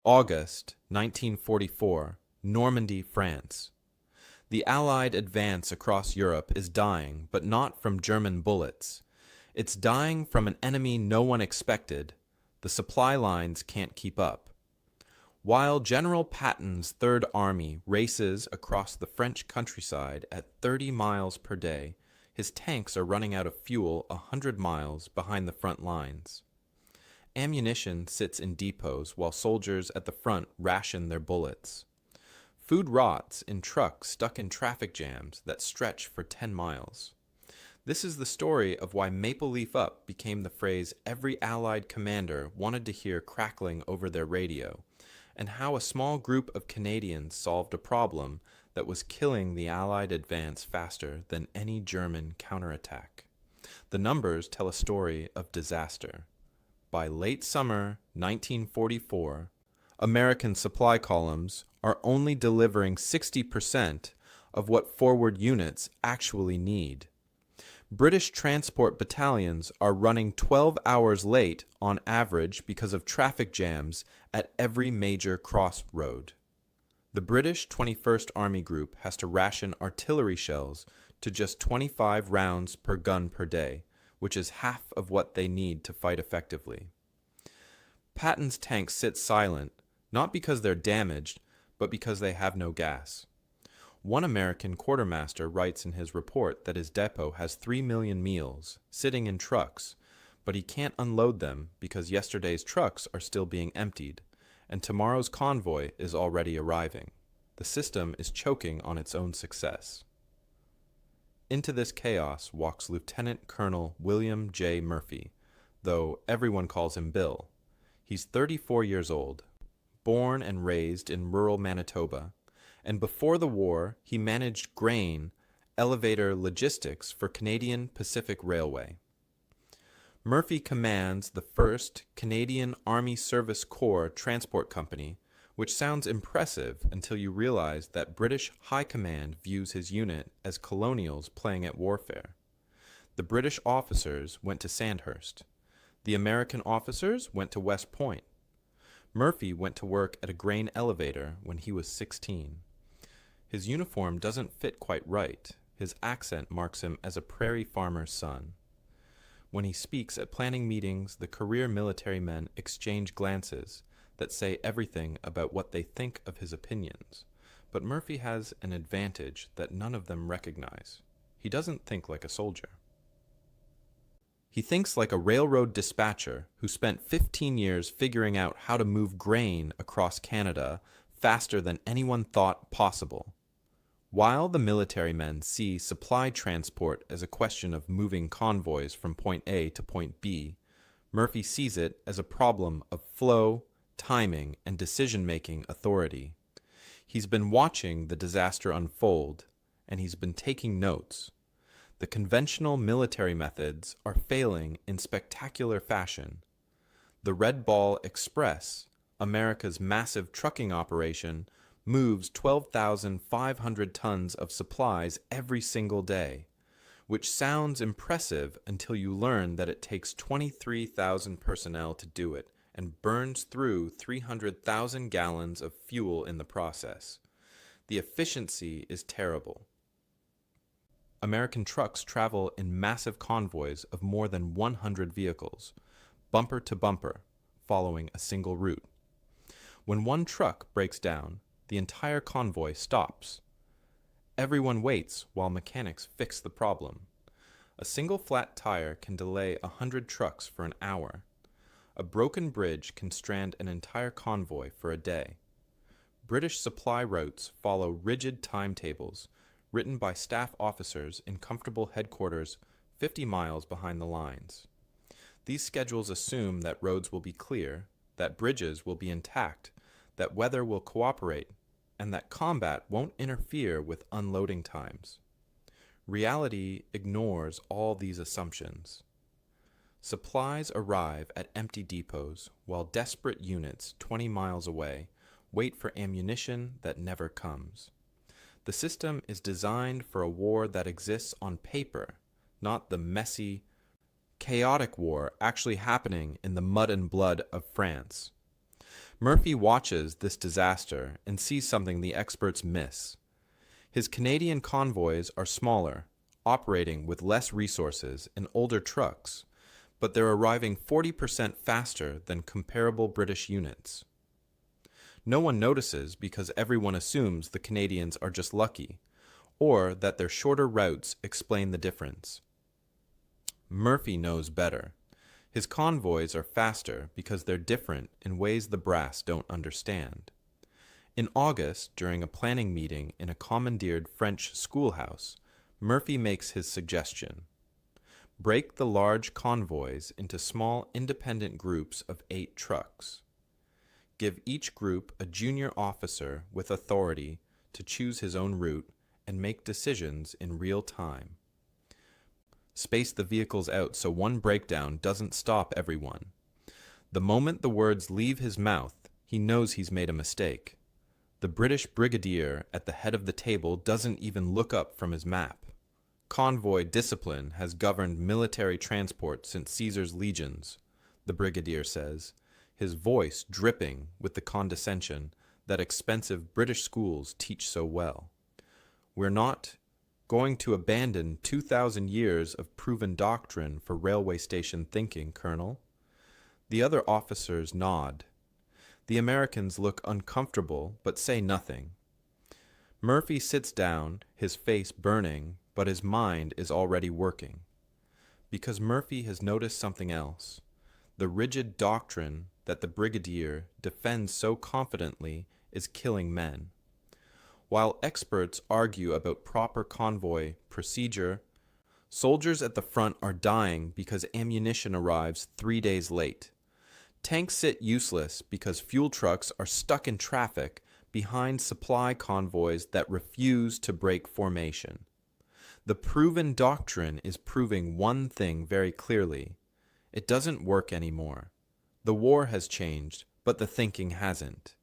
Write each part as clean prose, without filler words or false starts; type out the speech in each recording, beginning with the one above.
August 1944, Normandy, France. The Allied advance across Europe is dying, but not from German bullets. It's dying from an enemy no one expected. The supply lines can't keep up. While General Patton's Third Army races across the French countryside at 30 miles per day, his tanks are running out of fuel 100 miles behind the front lines. Ammunition sits in depots while soldiers at the front ration their bullets. Food rots in trucks stuck in traffic jams that stretch for 10 miles. This is the story of why Maple Leaf Up became the phrase every Allied commander wanted to hear crackling over their radio, and how a small group of Canadians solved a problem that was killing the Allied advance faster than any German counterattack. The numbers tell a story of disaster. By late summer 1944, American supply columns are only delivering 60% of what forward units actually need. British transport battalions are running 12 hours late on average because of traffic jams at every major crossroad. The British 21st Army Group has to ration artillery shells to just 25 rounds per gun per day, which is half of what they need to fight effectively. Patton's tanks sit silent, not because they're damaged, but because they have no gas. One American quartermaster writes in his report that his depot has 3 million meals sitting in trucks, but he can't unload them because yesterday's trucks are still being emptied, and tomorrow's convoy is already arriving. The system is choking on its own success. Into this chaos walks Lieutenant Colonel William J. Murphy, though everyone calls him Bill. He's 34 years old, born and raised in rural Manitoba, and before the war he managed grain elevator logistics for Canadian Pacific Railway. Murphy commands the 1st Canadian Army Service Corps Transport Company, which sounds impressive until you realize that British High Command views his unit as colonials playing at warfare. The British officers went to Sandhurst. The American officers went to West Point. Murphy went to work at a grain elevator when he was 16. His uniform doesn't fit quite right. His accent marks him as a prairie farmer's son. When he speaks at planning meetings, the career military men exchange glances that say everything about what they think of his opinions. But Murphy has an advantage that none of them recognize. He doesn't think like a soldier. He thinks like a railroad dispatcher who spent 15 years figuring out how to move grain across Canada faster than anyone thought possible. While the military men see supply transport as a question of moving convoys from point A to point B, Murphy sees it as a problem of flow, timing, and decision-making authority. He's been watching the disaster unfold, and he's been taking notes. The conventional military methods are failing in spectacular fashion. The Red Ball Express, America's massive trucking operation, moves 12,500 tons of supplies every single day, which sounds impressive until you learn that it takes 23,000 personnel to do it and burns through 300,000 gallons of fuel in the process. The efficiency is terrible. American trucks travel in massive convoys of more than 100 vehicles, bumper to bumper, following a single route. When one truck breaks down, the entire convoy stops. Everyone waits while mechanics fix the problem. A single flat tire can delay 100 trucks for an hour. A broken bridge can strand an entire convoy for a day. British supply routes follow rigid timetables written by staff officers in comfortable headquarters 50 miles behind the lines. These schedules assume that roads will be clear, that bridges will be intact, that weather will cooperate, and that combat won't interfere with unloading times. Reality ignores all these assumptions. Supplies arrive at empty depots while desperate units 20 miles away wait for ammunition that never comes. The system is designed for a war that exists on paper, not the messy, chaotic war actually happening in the mud and blood of France. Murphy watches this disaster and sees something the experts miss. His Canadian convoys are smaller, operating with less resources and older trucks, but they're arriving 40% faster than comparable British units. No one notices because everyone assumes the Canadians are just lucky, or that their shorter routes explain the difference. Murphy knows better. His convoys are faster because they're different in ways the brass don't understand. In August, during a planning meeting in a commandeered French schoolhouse, Murphy makes his suggestion. Break the large convoys into small independent groups of 8 trucks. Give each group a junior officer with authority to choose his own route and make decisions in real time. Space the vehicles out so one breakdown doesn't stop everyone. The moment the words leave his mouth, he knows he's made a mistake. The British brigadier at the head of the table doesn't even look up from his map. Convoy discipline has governed military transport since Caesar's legions, the brigadier says, his voice dripping with the condescension that expensive British schools teach so well. We're not going to abandon 2,000 years of proven doctrine for railway station thinking, Colonel. The other officers nod. The Americans look uncomfortable but say nothing. Murphy sits down, his face burning, but his mind is already working. Because Murphy has noticed something else. The rigid doctrine that the brigadier defends so confidently is killing men. While experts argue about proper convoy procedure, soldiers at the front are dying because ammunition arrives 3 days late. Tanks sit useless because fuel trucks are stuck in traffic behind supply convoys that refuse to break formation. The proven doctrine is proving one thing very clearly. It doesn't work anymore. The war has changed, but the thinking hasn't.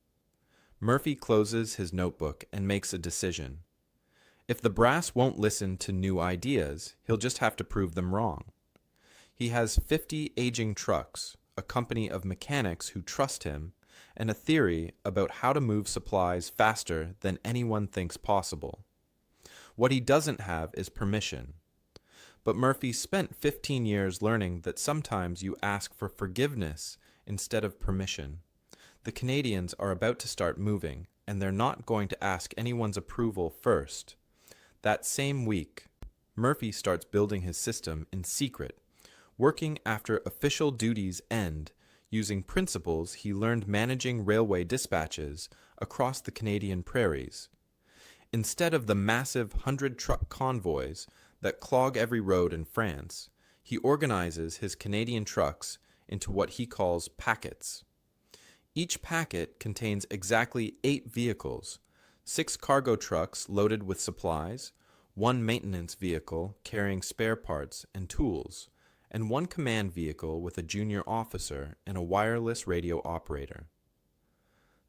Murphy closes his notebook and makes a decision. If the brass won't listen to new ideas, he'll just have to prove them wrong. He has 50 aging trucks, a company of mechanics who trust him, and a theory about how to move supplies faster than anyone thinks possible. What he doesn't have is permission. But Murphy spent 15 years learning that sometimes you ask for forgiveness instead of permission. The Canadians are about to start moving, and they're not going to ask anyone's approval first. That same week, Murphy starts building his system in secret, working after official duties end, using principles he learned managing railway dispatches across the Canadian prairies. Instead of the massive 100-truck convoys that clog every road in France, he organizes his Canadian trucks into what he calls packets. Each packet contains exactly 8 vehicles, 6 cargo trucks loaded with supplies, 1 maintenance vehicle carrying spare parts and tools, and 1 command vehicle with a junior officer and a wireless radio operator.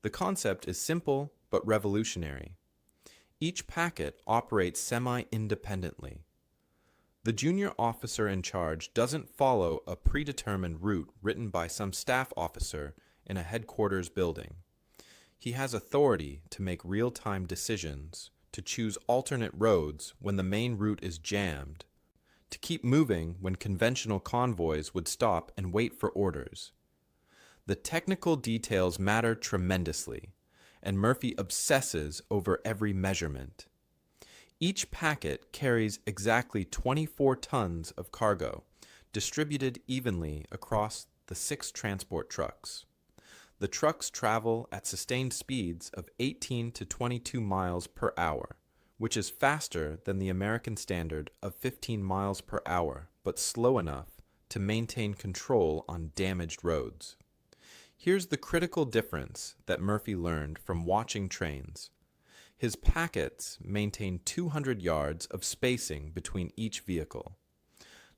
The concept is simple but revolutionary. Each packet operates semi-independently. The junior officer in charge doesn't follow a predetermined route written by some staff officer in a headquarters building. He has authority to make real-time decisions, to choose alternate roads when the main route is jammed, to keep moving when conventional convoys would stop and wait for orders. The technical details matter tremendously, and Murphy obsesses over every measurement. Each packet carries exactly 24 tons of cargo, distributed evenly across the 6 transport trucks. The trucks travel at sustained speeds of 18 to 22 miles per hour, which is faster than the American standard of 15 miles per hour, but slow enough to maintain control on damaged roads. Here's the critical difference that Murphy learned from watching trains. His packets maintain 200 yards of spacing between each vehicle.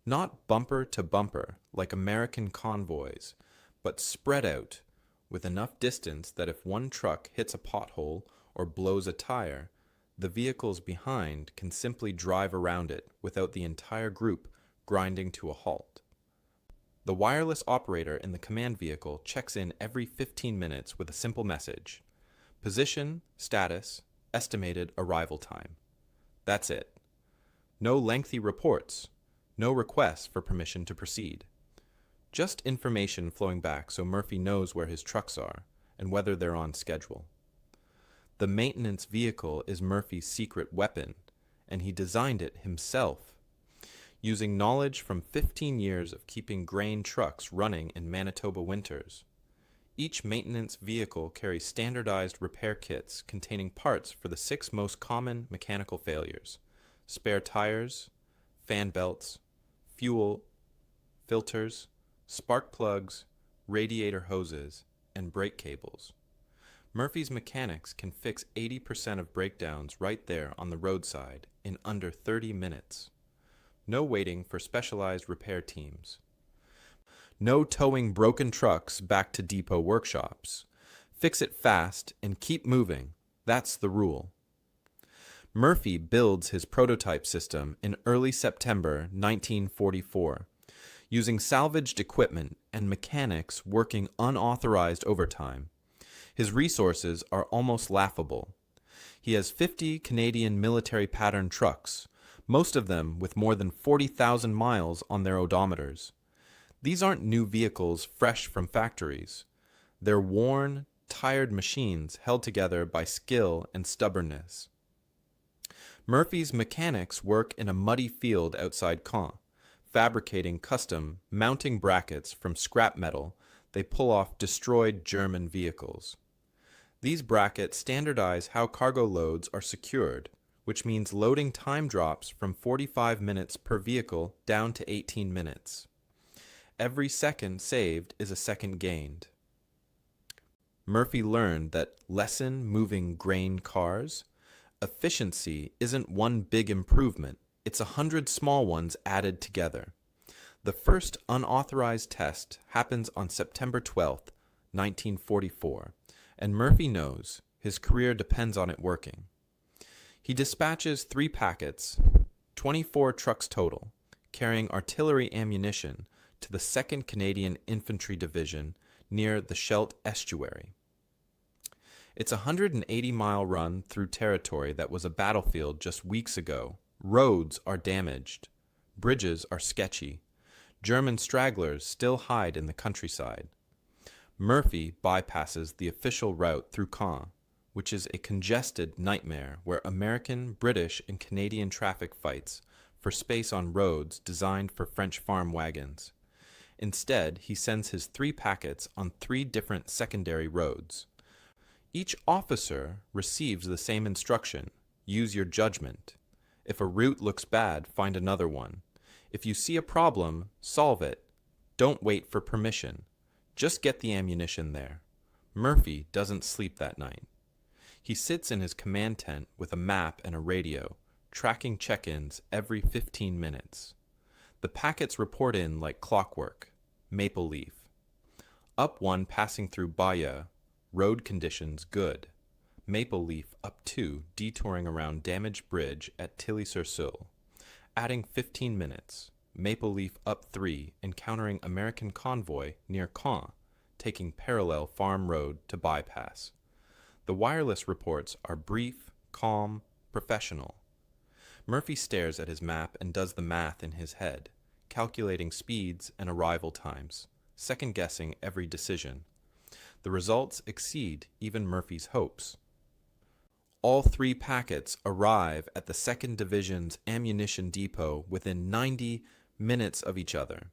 Not bumper to bumper like American convoys, but spread out with enough distance that if one truck hits a pothole or blows a tire, the vehicles behind can simply drive around it without the entire group grinding to a halt. The wireless operator in the command vehicle checks in every 15 minutes with a simple message: position, status, estimated arrival time. That's it. No lengthy reports, no requests for permission to proceed. Just information flowing back so Murphy knows where his trucks are and whether they're on schedule. The maintenance vehicle is Murphy's secret weapon, and he designed it himself, using knowledge from 15 years of keeping grain trucks running in Manitoba winters. Each maintenance vehicle carries standardized repair kits containing parts for the 6 most common mechanical failures: spare tires, fan belts, fuel, filters, spark plugs, radiator hoses, and brake cables. Murphy's mechanics can fix 80% of breakdowns right there on the roadside in under 30 minutes. No waiting for specialized repair teams. No towing broken trucks back to depot workshops. Fix it fast and keep moving. That's the rule. Murphy builds his prototype system in early September 1944, using salvaged equipment and mechanics working unauthorized overtime. His resources are almost laughable. He has 50 Canadian military pattern trucks, most of them with more than 40,000 miles on their odometers. These aren't new vehicles fresh from factories. They're worn, tired machines held together by skill and stubbornness. Murphy's mechanics work in a muddy field outside Caen, fabricating custom mounting brackets from scrap metal they pull off destroyed German vehicles. These brackets standardize how cargo loads are secured, which means loading time drops from 45 minutes per vehicle down to 18 minutes. Every second saved is a second gained. Murphy learned that lesson moving grain cars, efficiency isn't one big improvement, it's 100 small ones added together. The first unauthorized test happens on September 12, 1944, and Murphy knows his career depends on it working. He dispatches 3 packets, 24 trucks total, carrying artillery ammunition to the 2nd Canadian Infantry Division near the Scheldt Estuary. It's a 180-mile run through territory that was a battlefield just weeks ago. Roads are damaged. Bridges are sketchy. German stragglers still hide in the countryside. Murphy bypasses the official route through Caen, which is a congested nightmare where American, British, and Canadian traffic fights for space on roads designed for French farm wagons. Instead, he sends his 3 packets on 3 different secondary roads. Each officer receives the same instruction: use your judgment. If a route looks bad, find another one. If you see a problem, solve it. Don't wait for permission. Just get the ammunition there. Murphy doesn't sleep that night. He sits in his command tent with a map and a radio, tracking check-ins every 15 minutes. The packets report in like clockwork. Maple Leaf. Up 1 passing through Bayeux, road conditions good. Maple Leaf up 2 detouring around damaged bridge at Tilly-sur-Seulles. Adding 15 minutes. Maple Leaf up 3 encountering American convoy near Caen, taking parallel farm road to bypass. The wireless reports are brief, calm, professional. Murphy stares at his map and does the math in his head, calculating speeds and arrival times, second-guessing every decision. The results exceed even Murphy's hopes. All 3 packets arrive at the 2nd Division's ammunition depot within 90 minutes of each other.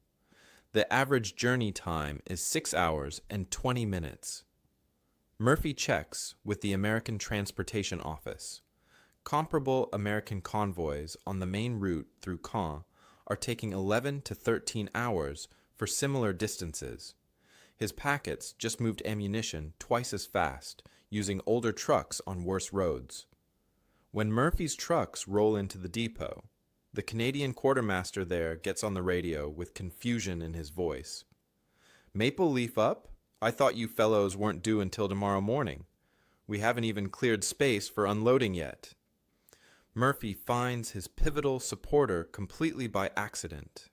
The average journey time is 6 hours and 20 minutes. Murphy checks with the American Transportation Office. Comparable American convoys on the main route through Caen are taking 11 to 13 hours for similar distances. His packets just moved ammunition twice as fast, using older trucks on worse roads. When Murphy's trucks roll into the depot, the Canadian quartermaster there gets on the radio with confusion in his voice. "Maple Leaf up? I thought you fellows weren't due until tomorrow morning. We haven't even cleared space for unloading yet." Murphy finds his pivotal supporter completely by accident.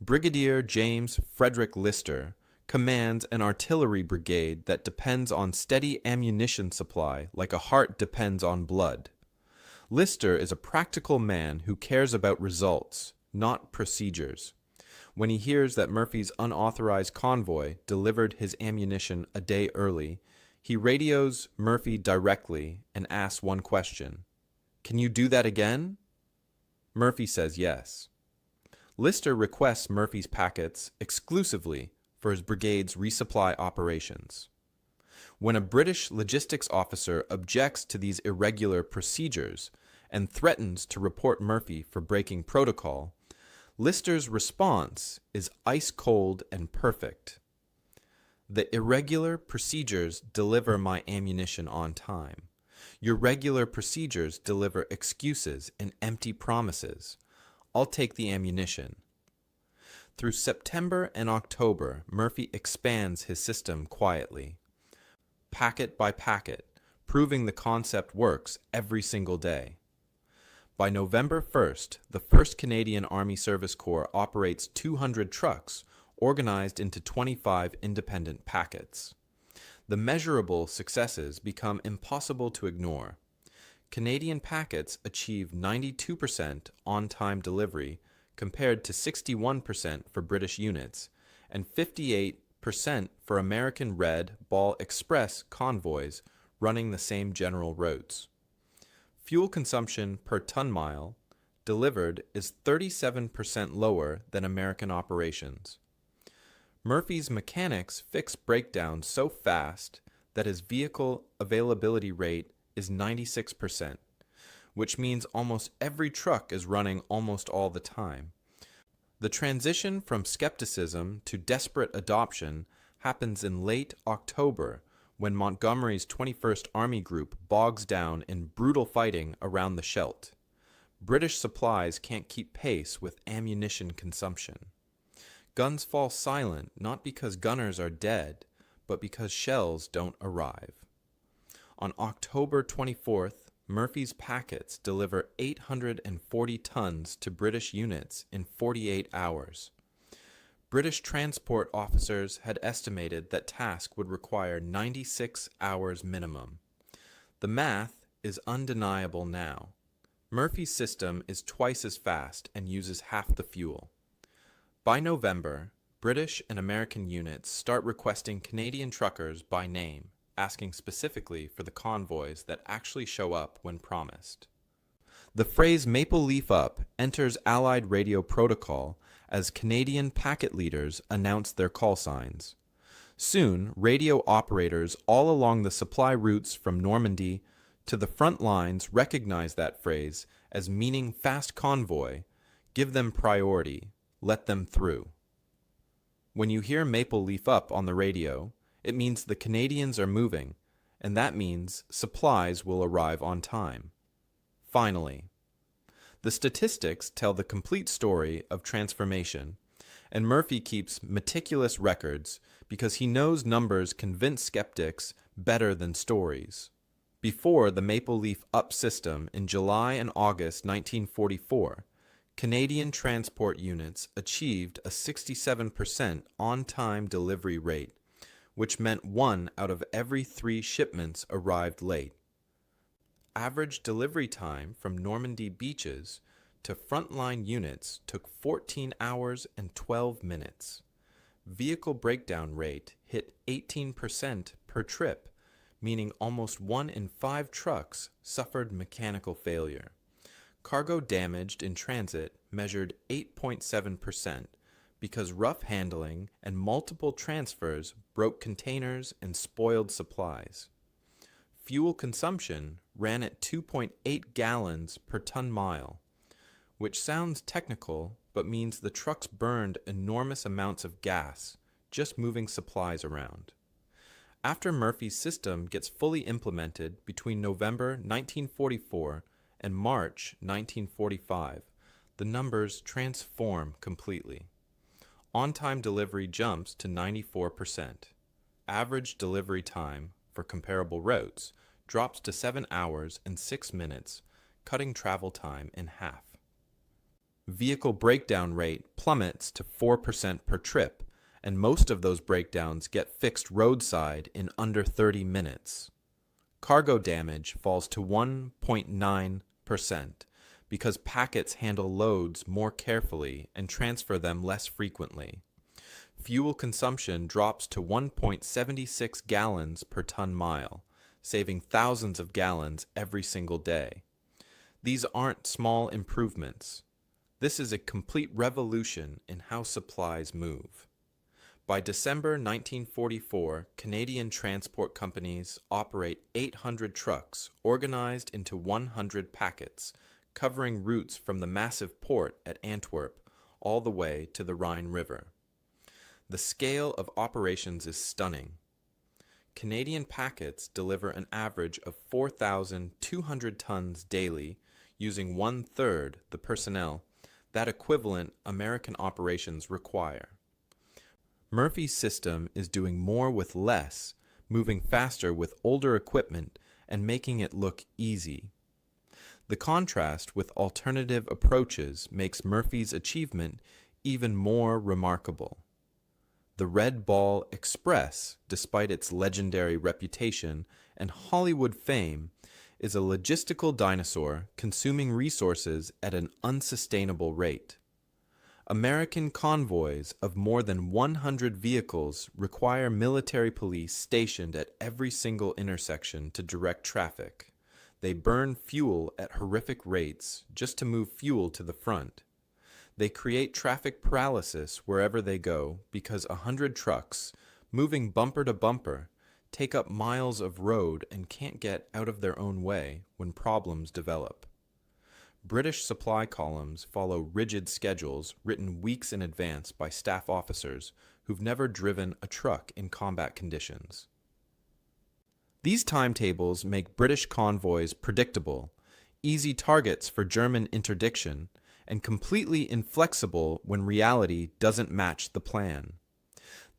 Brigadier James Frederick Lister commands an artillery brigade that depends on steady ammunition supply like a heart depends on blood. Lister is a practical man who cares about results, not procedures. When he hears that Murphy's unauthorized convoy delivered his ammunition a day early, he radios Murphy directly and asks one question: "Can you do that again?" Murphy says yes. Lister requests Murphy's packets exclusively for his brigade's resupply operations. When a British logistics officer objects to these irregular procedures and threatens to report Murphy for breaking protocol, Lister's response is ice-cold and perfect. "The irregular procedures deliver my ammunition on time. Your regular procedures deliver excuses and empty promises. I'll take the ammunition." Through September and October, Murphy expands his system quietly, packet by packet, proving the concept works every single day. By November 1st, the 1st Canadian Army Service Corps operates 200 trucks organized into 25 independent packets. The measurable successes become impossible to ignore. Canadian packets achieve 92% on-time delivery compared to 61% for British units and 58% for American Red Ball Express convoys running the same general routes. Fuel consumption per ton-mile delivered is 37% lower than American operations. Murphy's mechanics fix breakdowns so fast that his vehicle availability rate is 96%, which means almost every truck is running almost all the time. The transition from skepticism to desperate adoption happens in late October when Montgomery's 21st Army Group bogs down in brutal fighting around the Scheldt. British supplies can't keep pace with ammunition consumption. Guns fall silent not because gunners are dead, but because shells don't arrive. On October 24th, Murphy's packets deliver 840 tons to British units in 48 hours. British transport officers had estimated that task would require 96 hours minimum. The math is undeniable now. Murphy's system is twice as fast and uses half the fuel. By November, British and American units start requesting Canadian truckers by name, asking specifically for the convoys that actually show up when promised. The phrase "Maple Leaf Up" enters Allied radio protocol as Canadian packet leaders announce their call signs. Soon, radio operators all along the supply routes from Normandy to the front lines recognize that phrase as meaning fast convoy, give them priority, let them through. When you hear "Maple Leaf Up" on the radio, it means the Canadians are moving, and that means supplies will arrive on time. Finally, the statistics tell the complete story of transformation, and Murphy keeps meticulous records because he knows numbers convince skeptics better than stories. Before the Maple Leaf Up system in July and August 1944, Canadian transport units achieved a 67% on-time delivery rate, which meant 1 out of every 3 shipments arrived late. Average delivery time from Normandy beaches to frontline units took 14 hours and 12 minutes. Vehicle breakdown rate hit 18% per trip, meaning almost 1 in 5 trucks suffered mechanical failure. Cargo damaged in transit measured 8.7% because rough handling and multiple transfers broke containers and spoiled supplies. Fuel consumption ran at 2.8 gallons per ton-mile, which sounds technical but means the trucks burned enormous amounts of gas just moving supplies around. After Murphy's system gets fully implemented between November 1944 and March 1945, the numbers transform completely. On-time delivery jumps to 94%. Average delivery time for comparable routes drops to 7 hours and 6 minutes, cutting travel time in half. vehicle breakdown rate plummets to 4% per trip, and most of those breakdowns get fixed roadside in under 30 minutes. Cargo damage falls to 1.9% because packets handle loads more carefully and transfer them less frequently. Fuel consumption drops to 1.76 gallons per ton-mile, saving thousands of gallons every single day. These aren't small improvements. This is a complete revolution in how supplies move. By December 1944, Canadian transport companies operate 800 trucks organized into 100 packets, covering routes from the massive port at Antwerp all the way to the Rhine River. The scale of operations is stunning. Canadian packets deliver an average of 4,200 tons daily, using 1/3 the personnel that equivalent American operations require. Murphy's system is doing more with less, moving faster with older equipment, and making it look easy. The contrast with alternative approaches makes Murphy's achievement even more remarkable. The Red Ball Express, despite its legendary reputation and Hollywood fame, is a logistical dinosaur consuming resources at an unsustainable rate. American convoys of more than 100 vehicles require military police stationed at every single intersection to direct traffic. They burn fuel at horrific rates just to move fuel to the front. They create traffic paralysis wherever they go because 100 trucks, moving bumper to bumper, take up miles of road and can't get out of their own way when problems develop. British supply columns follow rigid schedules written weeks in advance by staff officers who've never driven a truck in combat conditions. These timetables make British convoys predictable, easy targets for German interdiction, and completely inflexible when reality doesn't match the plan.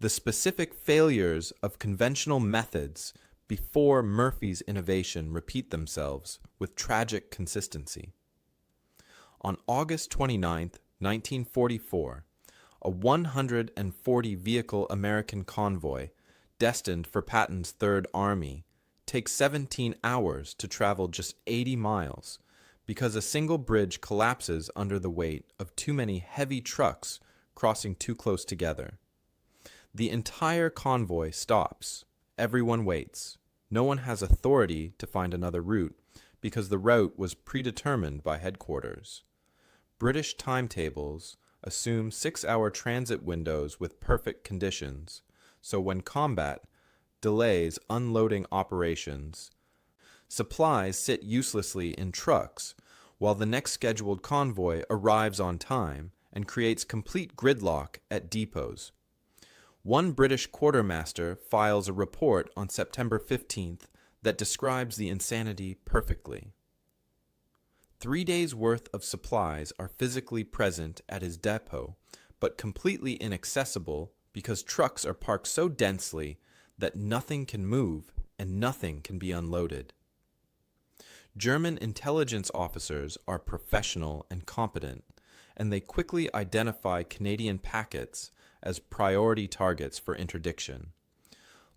The specific failures of conventional methods before Murphy's innovation repeat themselves with tragic consistency. On August 29, 1944, a 140-vehicle American convoy, destined for Patton's Third Army, takes 17 hours to travel just 80 miles because a single bridge collapses under the weight of too many heavy trucks crossing too close together. The entire convoy stops. Everyone waits. No one has authority to find another route because the route was predetermined by headquarters. British timetables assume 6-hour transit windows with perfect conditions, so when combat delays unloading operations, supplies sit uselessly in trucks while the next scheduled convoy arrives on time and creates complete gridlock at depots. One British quartermaster files a report on September 15th that describes the insanity perfectly. 3 days' worth of supplies are physically present at his depot, but completely inaccessible because trucks are parked so densely that nothing can move and nothing can be unloaded. German intelligence officers are professional and competent, and they quickly identify Canadian packets as priority targets for interdiction.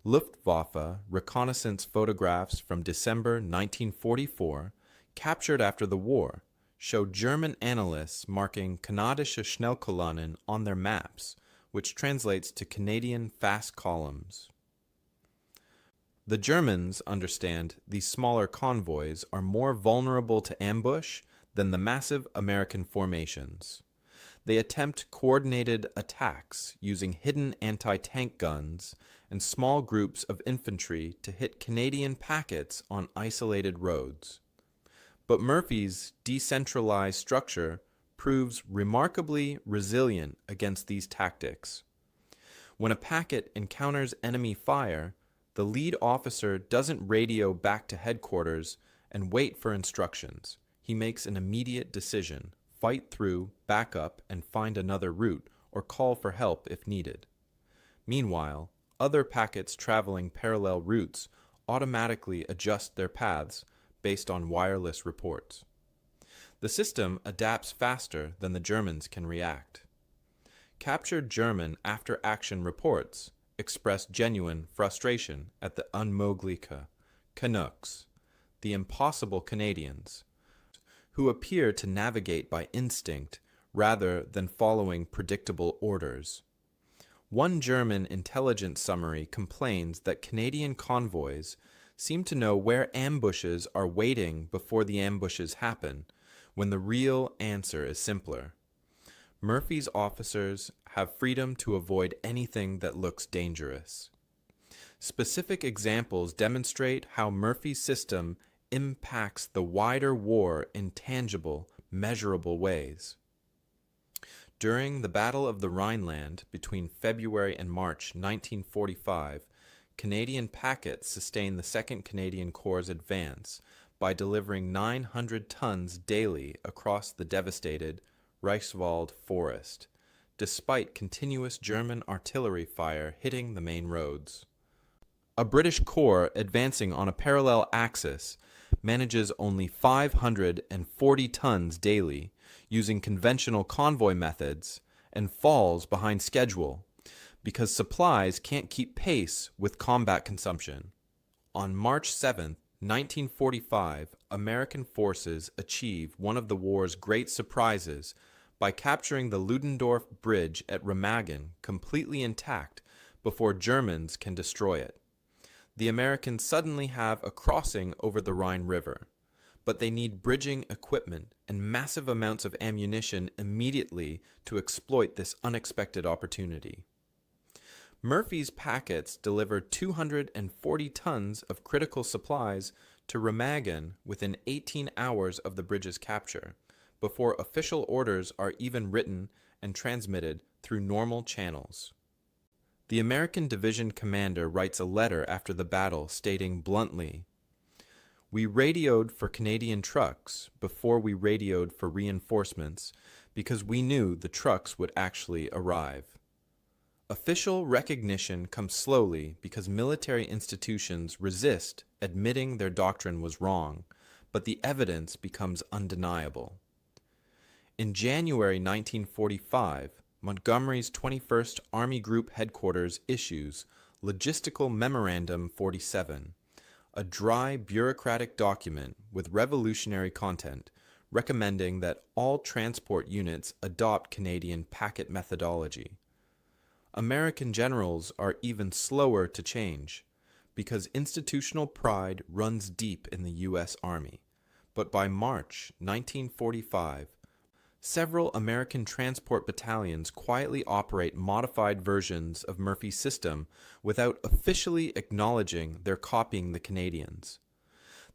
Luftwaffe reconnaissance photographs from December 1944, captured after the war, showed German analysts marking Kanadische Schnellkolonnen on their maps, which translates to Canadian fast columns. The Germans understand these smaller convoys are more vulnerable to ambush than the massive American formations. They attempt coordinated attacks using hidden anti-tank guns and small groups of infantry to hit Canadian packets on isolated roads. But Murphy's decentralized structure proves remarkably resilient against these tactics. When a packet encounters enemy fire, the lead officer doesn't radio back to headquarters and wait for instructions. He makes an immediate decision: fight through, back up, and find another route, or call for help if needed. Meanwhile, other packets traveling parallel routes automatically adjust their paths based on wireless reports. The system adapts faster than the Germans can react. Captured German after-action reports express genuine frustration at the unmögliche Canucks, the impossible Canadians, who appear to navigate by instinct rather than following predictable orders. One German intelligence summary complains that Canadian convoys seem to know where ambushes are waiting before the ambushes happen, when the real answer is simpler. Murphy's officers have freedom to avoid anything that looks dangerous. Specific examples demonstrate how Murphy's system impacts the wider war in tangible, measurable ways. During the Battle of the Rhineland between February and March 1945, Canadian packets sustained the 2nd Canadian Corps' advance by delivering 900 tons daily across the devastated Reichswald forest, despite continuous German artillery fire hitting the main roads. A British corps advancing on a parallel axis manages only 540 tons daily using conventional convoy methods and falls behind schedule because supplies can't keep pace with combat consumption. On March 7, 1945, American forces achieve one of the war's great surprises by capturing the Ludendorff Bridge at Remagen completely intact before Germans can destroy it. The Americans suddenly have a crossing over the Rhine River, but they need bridging equipment and massive amounts of ammunition immediately to exploit this unexpected opportunity. Murphy's packets delivered 240 tons of critical supplies to Remagen within 18 hours of the bridge's capture, before official orders are even written and transmitted through normal channels. The American division commander writes a letter after the battle stating bluntly, "We radioed for Canadian trucks before we radioed for reinforcements because we knew the trucks would actually arrive." Official recognition comes slowly because military institutions resist admitting their doctrine was wrong, but the evidence becomes undeniable. In January 1945, Montgomery's 21st Army Group Headquarters issues Logistical Memorandum 47, a dry bureaucratic document with revolutionary content recommending that all transport units adopt Canadian packet methodology. American generals are even slower to change because institutional pride runs deep in the U.S. Army. But by March 1945, several American transport battalions quietly operate modified versions of Murphy's system without officially acknowledging they're copying the Canadians.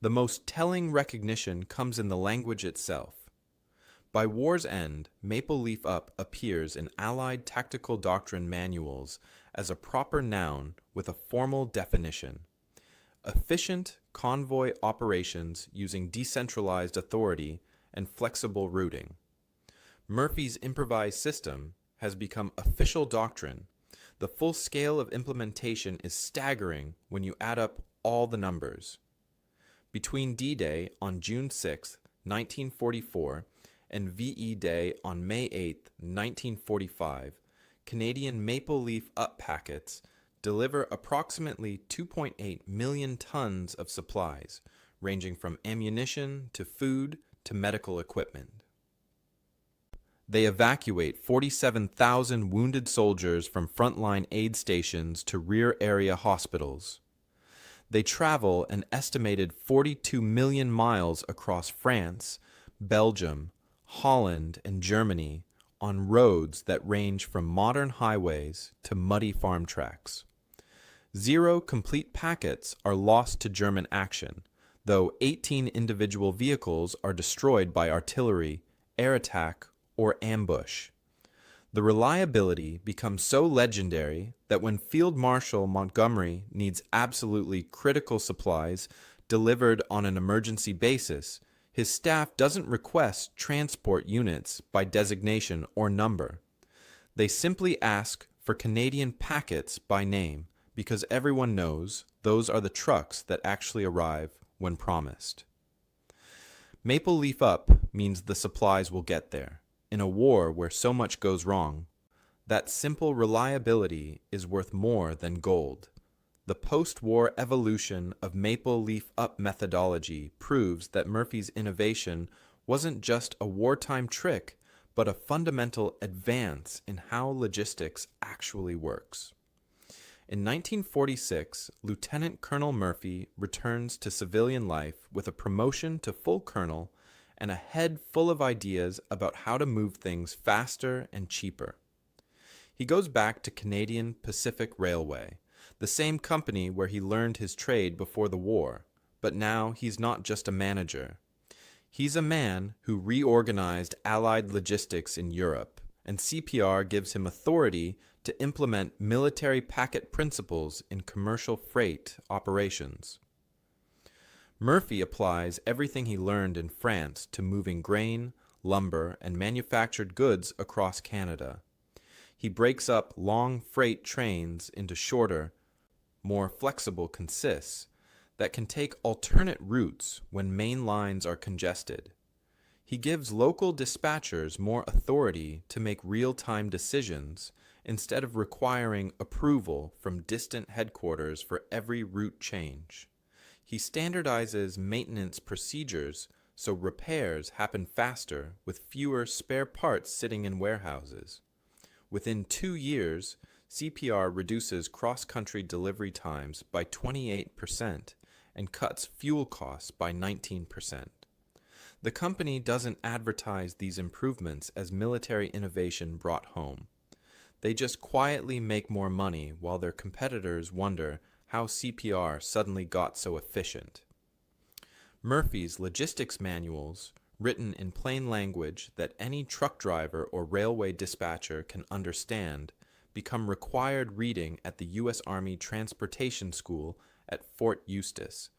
The most telling recognition comes in the language itself. By war's end, Maple Leaf Up appears in Allied tactical doctrine manuals as a proper noun with a formal definition. Efficient convoy operations using decentralized authority and flexible routing. Murphy's improvised system has become official doctrine. The full scale of implementation is staggering when you add up all the numbers. Between D-Day on June 6, 1944, and VE Day on May 8, 1945, Canadian Maple Leaf Up packets deliver approximately 2.8 million tons of supplies, ranging from ammunition to food to medical equipment. They evacuate 47,000 wounded soldiers from frontline aid stations to rear area hospitals. They travel an estimated 42 million miles across France, Belgium, Holland, and Germany on roads that range from modern highways to muddy farm tracks. 0 complete packets are lost to German action, though 18 individual vehicles are destroyed by artillery, air attack, or ambush. The reliability becomes so legendary that when Field Marshal Montgomery needs absolutely critical supplies delivered on an emergency basis, his staff doesn't request transport units by designation or number. They simply ask for Canadian packets by name because everyone knows those are the trucks that actually arrive when promised. Maple leaf up means the supplies will get there. In a war where so much goes wrong, that simple reliability is worth more than gold. The post-war evolution of maple leaf up methodology proves that Murphy's innovation wasn't just a wartime trick, but a fundamental advance in how logistics actually works. In 1946, Lieutenant Colonel Murphy returns to civilian life with a promotion to full colonel and a head full of ideas about how to move things faster and cheaper. He goes back to Canadian Pacific Railway, the same company where he learned his trade before the war, but now he's not just a manager. He's a man who reorganized Allied logistics in Europe, and CPR gives him authority to implement military packet principles in commercial freight operations. Murphy applies everything he learned in France to moving grain, lumber, and manufactured goods across Canada. He breaks up long freight trains into shorter, more flexible consists that can take alternate routes when main lines are congested. He gives local dispatchers more authority to make real-time decisions instead of requiring approval from distant headquarters for every route change. He standardizes maintenance procedures so repairs happen faster with fewer spare parts sitting in warehouses. Within 2 years, CPR reduces cross-country delivery times by 28% and cuts fuel costs by 19%. The company doesn't advertise these improvements as military innovation brought home. They just quietly make more money while their competitors wonder how CPR suddenly got so efficient. Murphy's logistics manuals, written in plain language that any truck driver or railway dispatcher can understand, become required reading at the U.S. Army Transportation School at Fort Eustis,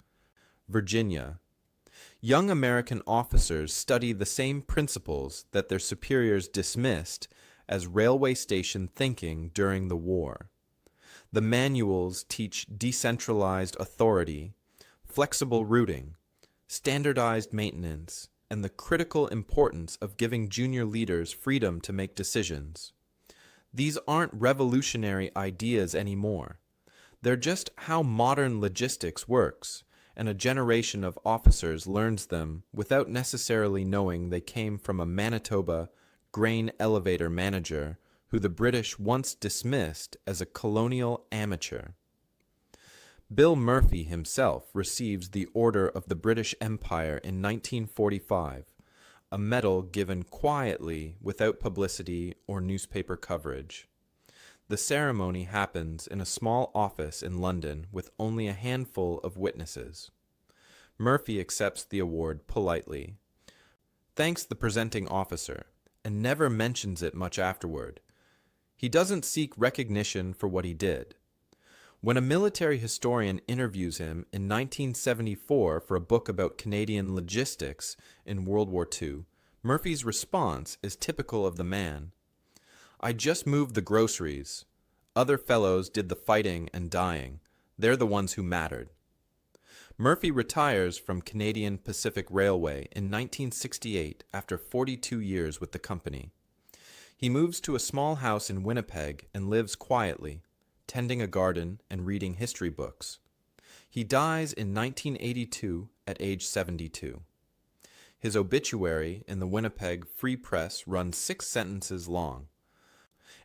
Virginia. Young American officers study the same principles that their superiors dismissed as railway station thinking during the war. The manuals teach decentralized authority, flexible routing, standardized maintenance, and the critical importance of giving junior leaders freedom to make decisions. These aren't revolutionary ideas anymore. They're just how modern logistics works, and a generation of officers learns them without necessarily knowing they came from a Manitoba grain elevator manager who the British once dismissed as a colonial amateur. Bill Murphy himself receives the Order of the British Empire in 1945, a medal given quietly without publicity or newspaper coverage. The ceremony happens in a small office in London with only a handful of witnesses. Murphy accepts the award politely, thanks the presenting officer, and never mentions it much afterward. He doesn't seek recognition for what he did. When a military historian interviews him in 1974 for a book about Canadian logistics in World War II, Murphy's response is typical of the man. "I just moved the groceries. Other fellows did the fighting and dying. They're the ones who mattered." Murphy retires from Canadian Pacific Railway in 1968 after 42 years with the company. He moves to a small house in Winnipeg and lives quietly, tending a garden and reading history books. He dies in 1982 at age 72. His obituary in the Winnipeg Free Press runs 6 sentences long.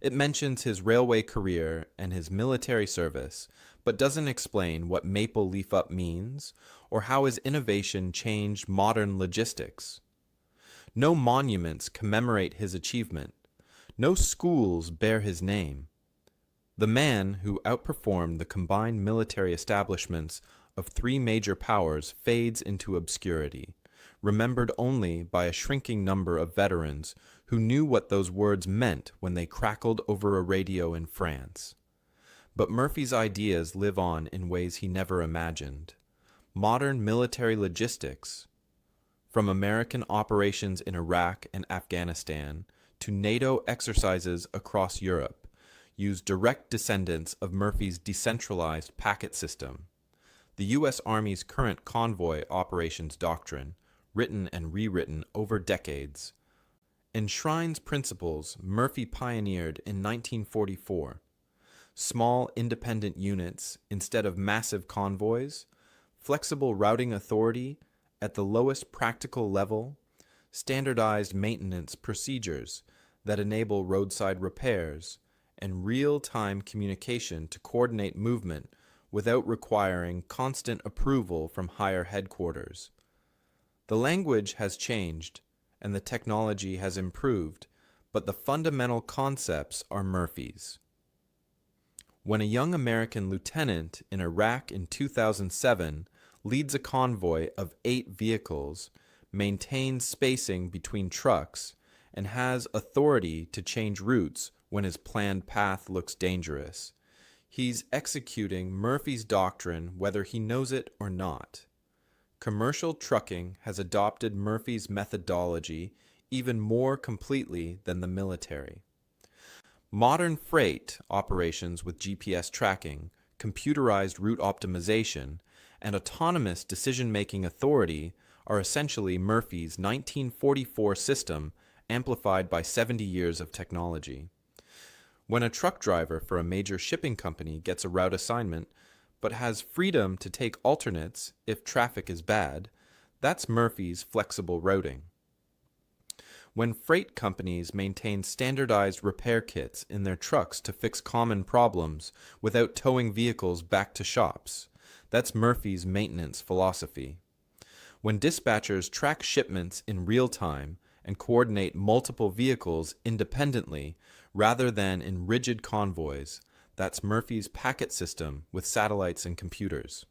It mentions his railway career and his military service, but doesn't explain what maple leaf up means or how his innovation changed modern logistics. No monuments commemorate his achievement. No schools bear his name. The man who outperformed the combined military establishments of 3 major powers fades into obscurity, remembered only by a shrinking number of veterans who knew what those words meant when they crackled over a radio in France. But Murphy's ideas live on in ways he never imagined. Modern military logistics, from American operations in Iraq and Afghanistan to NATO exercises across Europe, use direct descendants of Murphy's decentralized packet system. The U.S. Army's current convoy operations doctrine, written and rewritten over decades, enshrines principles Murphy pioneered in 1944. Small independent units instead of massive convoys, flexible routing authority at the lowest practical level, standardized maintenance procedures that enable roadside repairs, and real-time communication to coordinate movement without requiring constant approval from higher headquarters. The language has changed and the technology has improved, but the fundamental concepts are Murphy's. When a young American lieutenant in Iraq in 2007 leads a convoy of 8 vehicles, maintains spacing between trucks, and has authority to change routes when his planned path looks dangerous, he's executing Murphy's doctrine whether he knows it or not. Commercial trucking has adopted Murphy's methodology even more completely than the military. Modern freight operations with GPS tracking, computerized route optimization, and autonomous decision-making authority are essentially Murphy's 1944 system amplified by 70 years of technology. When a truck driver for a major shipping company gets a route assignment but has freedom to take alternates if traffic is bad, that's Murphy's flexible routing. When freight companies maintain standardized repair kits in their trucks to fix common problems without towing vehicles back to shops, that's Murphy's maintenance philosophy. When dispatchers track shipments in real time and coordinate multiple vehicles independently rather than in rigid convoys, that's Murphy's packet system with satellites and computers.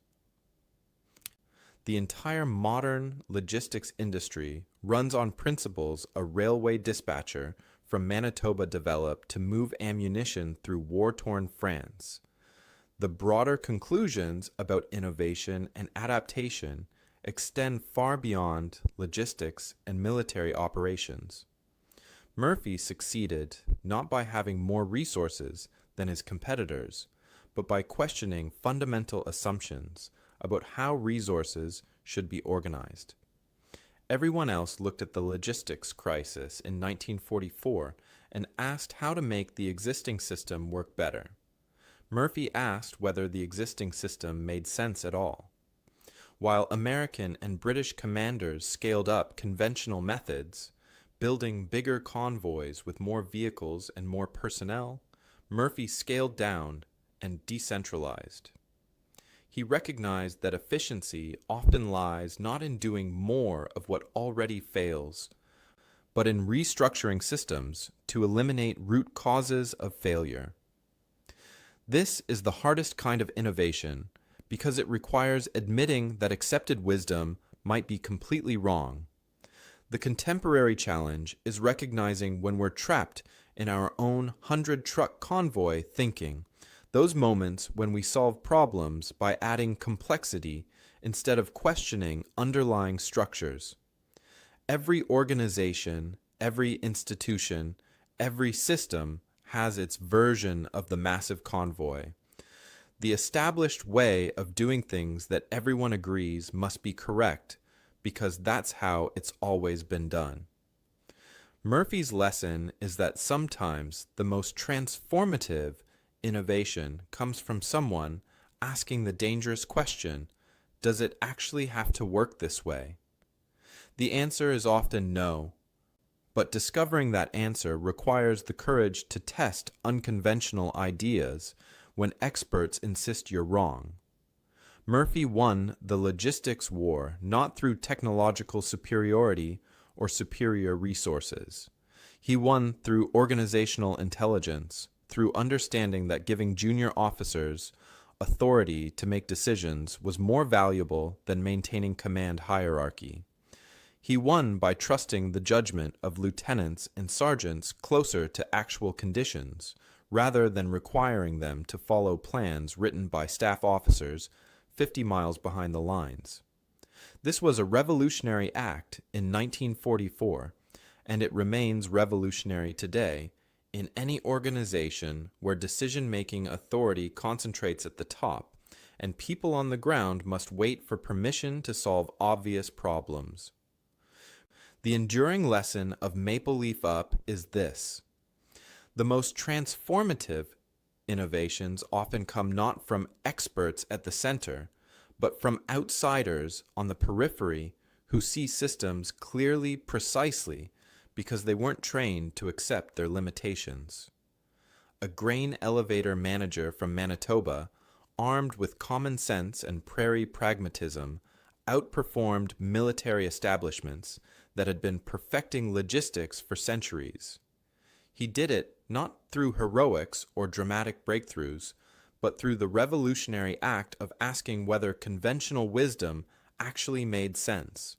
The entire modern logistics industry runs on principles a railway dispatcher from Manitoba developed to move ammunition through war-torn France. The broader conclusions about innovation and adaptation extend far beyond logistics and military operations. Murphy succeeded not by having more resources than his competitors, but by questioning fundamental assumptions about how resources should be organized. Everyone else looked at the logistics crisis in 1944 and asked how to make the existing system work better. Murphy asked whether the existing system made sense at all. While American and British commanders scaled up conventional methods, building bigger convoys with more vehicles and more personnel, Murphy scaled down and decentralized. He recognized that efficiency often lies not in doing more of what already fails, but in restructuring systems to eliminate root causes of failure. This is the hardest kind of innovation because it requires admitting that accepted wisdom might be completely wrong. The contemporary challenge is recognizing when we're trapped in our own 100-truck convoy thinking, those moments when we solve problems by adding complexity instead of questioning underlying structures. Every organization, every institution, every system has its version of the massive convoy. The established way of doing things that everyone agrees must be correct because that's how it's always been done. Murphy's lesson is that sometimes the most transformative innovation comes from someone asking the dangerous question, does it actually have to work this way? The answer is often no, but discovering that answer requires the courage to test unconventional ideas when experts insist you're wrong. Murphy won the logistics war not through technological superiority or superior resources. He won through organizational intelligence, through understanding that giving junior officers authority to make decisions was more valuable than maintaining command hierarchy. He won by trusting the judgment of lieutenants and sergeants closer to actual conditions, rather than requiring them to follow plans written by staff officers 50 miles behind the lines. This was a revolutionary act in 1944, and it remains revolutionary today in any organization where decision-making authority concentrates at the top, and people on the ground must wait for permission to solve obvious problems. The enduring lesson of Maple Leaf Up is this: the most transformative innovations often come not from experts at the center, but from outsiders on the periphery who see systems clearly, precisely, because they weren't trained to accept their limitations. A grain elevator manager from Manitoba, armed with common sense and prairie pragmatism, outperformed military establishments that had been perfecting logistics for centuries. He did it not through heroics or dramatic breakthroughs, but through the revolutionary act of asking whether conventional wisdom actually made sense.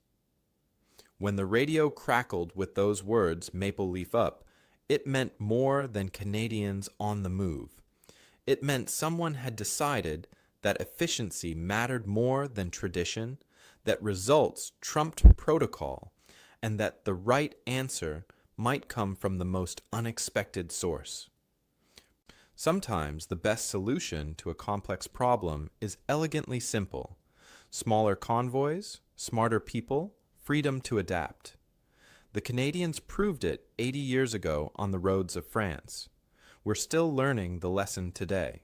When the radio crackled with those words, Maple Leaf Up, it meant more than Canadians on the move. It meant someone had decided that efficiency mattered more than tradition, that results trumped protocol, and that the right answer might come from the most unexpected source. Sometimes the best solution to a complex problem is elegantly simple: smaller convoys, smarter people, freedom to adapt. The Canadians proved it 80 years ago on the roads of France. We're still learning the lesson today.